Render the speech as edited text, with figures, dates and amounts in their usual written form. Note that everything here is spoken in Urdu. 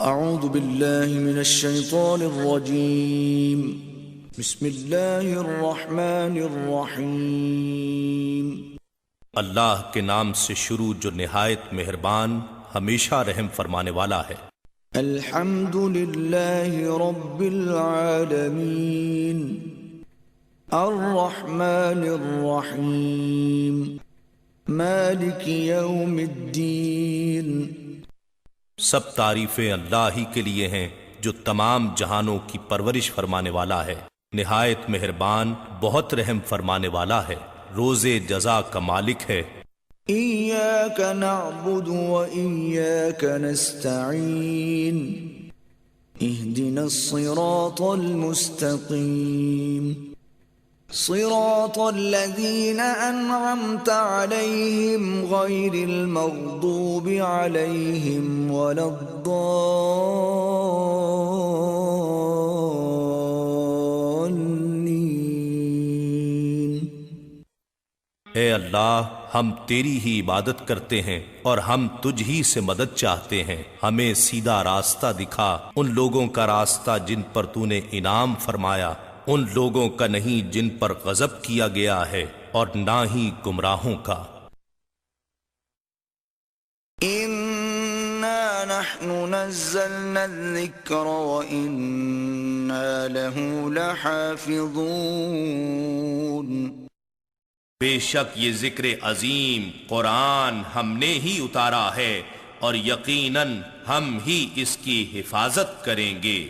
اعوذ باللہ من الشیطان الرجیم بسم اللہ الرحمن الرحیم اللہ کے نام سے شروع جو نہایت مہربان ہمیشہ رحم فرمانے والا ہے۔ الحمد للہ رب العالمین الرحمن الرحیم مالک یوم الدین۔ سب تعریفیں اللہ ہی کے لیے ہیں جو تمام جہانوں کی پرورش فرمانے والا ہے، نہایت مہربان، بہت رحم فرمانے والا ہے، روز جزا کا مالک ہے۔ ایاک نعبد و ایاک نستعین اہدنا الصراط المستقیم صراط الذین انعمت علیہم غیر المغضوب علیہم ولا الضالین۔ اے اللہ، ہم تیری ہی عبادت کرتے ہیں اور ہم تجھ ہی سے مدد چاہتے ہیں، ہمیں سیدھا راستہ دکھا، ان لوگوں کا راستہ جن پر تو نے انعام فرمایا، ان لوگوں کا نہیں جن پر غضب کیا گیا ہے، اور نہ ہی گمراہوں کا۔ اِنَّا نَحْنُ نَزَّلْنَا الذِّكْرَ وَإِنَّا لَهُ لَحَافِظُونَ۔ بے شک یہ ذکر عظیم قرآن ہم نے ہی اتارا ہے، اور یقیناً ہم ہی اس کی حفاظت کریں گے۔